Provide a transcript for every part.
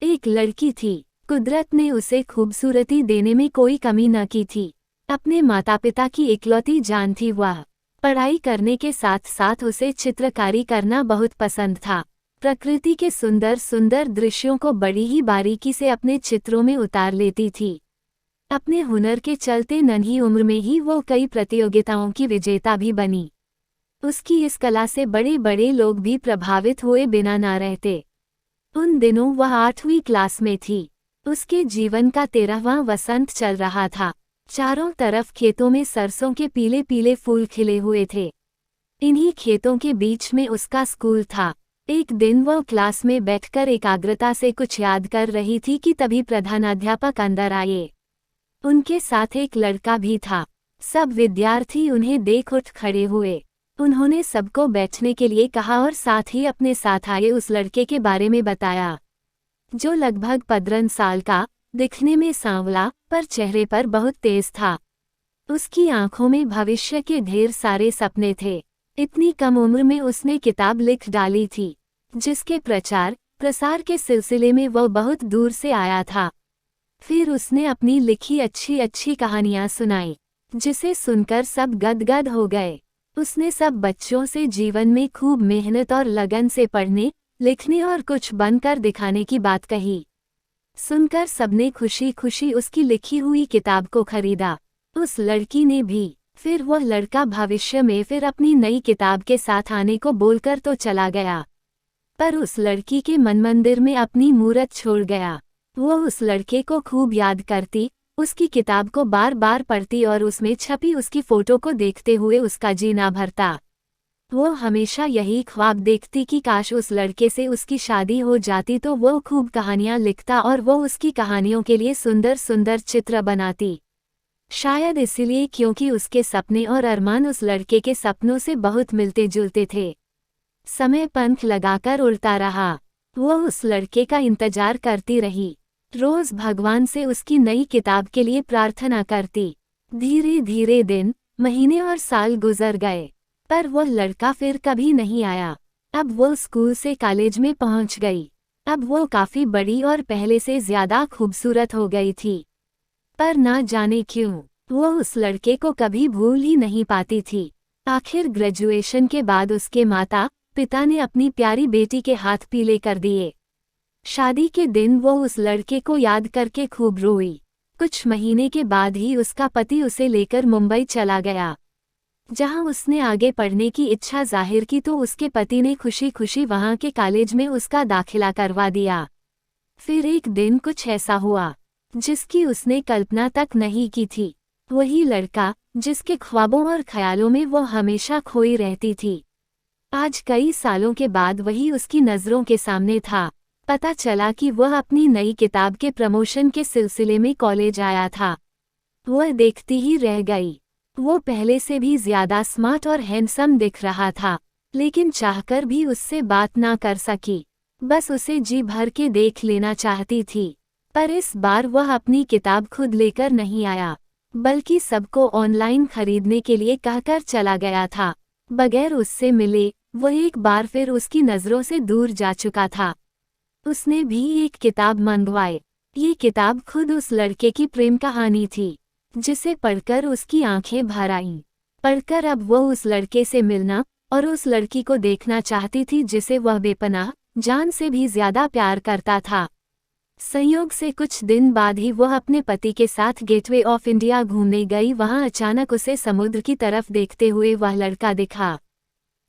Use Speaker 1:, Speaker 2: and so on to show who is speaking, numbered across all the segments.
Speaker 1: एक लड़की थी। कुदरत ने उसे खूबसूरती देने में कोई कमी न की थी। अपने माता पिता की इकलौती जान थी वह। पढ़ाई करने के साथ साथ उसे चित्रकारी करना बहुत पसंद था। प्रकृति के सुंदर सुंदर दृश्यों को बड़ी ही बारीकी से अपने चित्रों में उतार लेती थी। अपने हुनर के चलते नन्ही उम्र में ही वो कई प्रतियोगिताओं की विजेता भी बनी। उसकी इस कला से बड़े बड़े लोग भी प्रभावित हुए बिना ना रहते। उन दिनों वह 8वीं क्लास में थी। उसके जीवन का 13वां वसंत चल रहा था। चारों तरफ खेतों में सरसों के पीले पीले फूल खिले हुए थे। इन्हीं खेतों के बीच में उसका स्कूल था। एक दिन वह क्लास में बैठकर एकाग्रता से कुछ याद कर रही थी कि तभी प्रधानाध्यापक अंदर आए। उनके साथ एक लड़का भी था। सब विद्यार्थी उन्हें देख उठ खड़े हुए। उन्होंने सबको बैठने के लिए कहा और साथ ही अपने साथ आए उस लड़के के बारे में बताया, जो लगभग 15 साल का, दिखने में सांवला, पर चेहरे पर बहुत तेज था। उसकी आंखों में भविष्य के ढेर सारे सपने थे। इतनी कम उम्र में उसने किताब लिख डाली थी, जिसके प्रचार प्रसार के सिलसिले में वह बहुत दूर से आया था। फिर उसने अपनी लिखी अच्छी अच्छी कहानियां सुनाई, जिसे सुनकर सब गदगद हो गए। उसने सब बच्चों से जीवन में खूब मेहनत और लगन से पढ़ने, लिखने और कुछ बनकर दिखाने की बात कही। सुनकर सबने खुशी खुशी उसकी लिखी हुई किताब को खरीदा। उस लड़की ने भी। फिर वह लड़का भविष्य में फिर अपनी नई किताब के साथ आने को बोलकर तो चला गया, पर उस लड़की के मन मंदिर में अपनी मूरत छोड़ गया। वो उस लड़के को खूब याद करती, उसकी किताब को बार बार पढ़ती और उसमें छपी उसकी फोटो को देखते हुए उसका जीना भरता। वो हमेशा यही ख्वाब देखती कि काश उस लड़के से उसकी शादी हो जाती तो वो खूब कहानियां लिखता और वो उसकी कहानियों के लिए सुंदर सुंदर चित्र बनाती। शायद इसलिए क्योंकि उसके सपने और अरमान उस लड़के के सपनों से बहुत मिलते जुलते थे। समय पंख लगाकर उड़ता रहा। वो उस लड़के का इंतजार करती रही। रोज भगवान से उसकी नई किताब के लिए प्रार्थना करती। धीरे धीरे दिन, महीने और साल गुजर गए, पर वह लड़का फिर कभी नहीं आया। अब वो स्कूल से कॉलेज में पहुंच गई। अब वो काफी बड़ी और पहले से ज्यादा खूबसूरत हो गई थी, पर ना जाने क्यों वो उस लड़के को कभी भूल ही नहीं पाती थी। आखिर ग्रेजुएशन के बाद उसके माता पिता ने अपनी प्यारी बेटी के हाथ पीले कर दिए। शादी के दिन वो उस लड़के को याद करके खूब रोई। कुछ महीने के बाद ही उसका पति उसे लेकर मुंबई चला गया, जहां उसने आगे पढ़ने की इच्छा जाहिर की तो उसके पति ने खुशी खुशी वहां के कॉलेज में उसका दाखिला करवा दिया। फिर एक दिन कुछ ऐसा हुआ जिसकी उसने कल्पना तक नहीं की थी। वही लड़का जिसके ख्वाबों और ख्यालों में वो हमेशा खोई रहती थी, आज कई सालों के बाद वही उसकी नज़रों के सामने था। पता चला कि वह अपनी नई किताब के प्रमोशन के सिलसिले में कॉलेज आया था। वह देखती ही रह गई। वो पहले से भी ज्यादा स्मार्ट और हैंडसम दिख रहा था, लेकिन चाहकर भी उससे बात ना कर सकी। बस उसे जी भर के देख लेना चाहती थी। पर इस बार वह अपनी किताब खुद लेकर नहीं आया, बल्कि सबको ऑनलाइन खरीदने के लिए कहकर चला गया था। बगैर उससे मिले वो एक बार फिर उसकी नज़रों से दूर जा चुका था। उसने भी एक किताब मंगवाई। ये किताब खुद उस लड़के की प्रेम कहानी थी, जिसे पढ़कर उसकी आंखें भर आईं। पढ़कर अब वो उस लड़के से मिलना और उस लड़की को देखना चाहती थी जिसे वह बेपनाह जान से भी ज्यादा प्यार करता था। संयोग से कुछ दिन बाद ही वह अपने पति के साथ गेटवे ऑफ इंडिया घूमने गई। वहां अचानक उसे समुद्र की तरफ देखते हुए वह लड़का दिखा।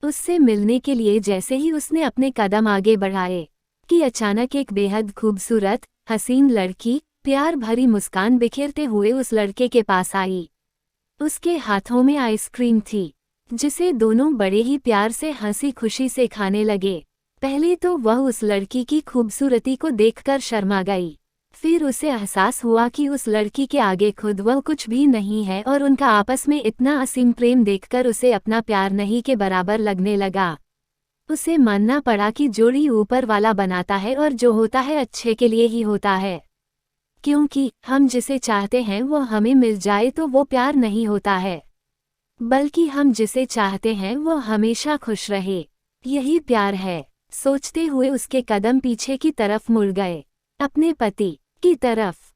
Speaker 1: उससे मिलने के लिए जैसे ही उसने अपने कदम आगे बढ़ाए कि अचानक एक बेहद खूबसूरत हसीन लड़की प्यार भरी मुस्कान बिखेरते हुए उस लड़के के पास आई। उसके हाथों में आइसक्रीम थी, जिसे दोनों बड़े ही प्यार से हंसी खुशी से खाने लगे। पहले तो वह उस लड़की की खूबसूरती को देखकर शर्मा गई, फिर उसे एहसास हुआ कि उस लड़की के आगे खुद वह कुछ भी नहीं है और उनका आपस में इतना असीम प्रेम देखकर उसे अपना प्यार नहीं के बराबर लगने लगा। उसे मानना पड़ा कि जोड़ी ऊपर वाला बनाता है और जो होता है अच्छे के लिए ही होता है, क्योंकि हम जिसे चाहते हैं वो हमें मिल जाए तो वो प्यार नहीं होता है, बल्कि हम जिसे चाहते हैं वो हमेशा खुश रहे, यही प्यार है। सोचते हुए उसके कदम पीछे की तरफ मुड़ गए। अपने पति की तरफ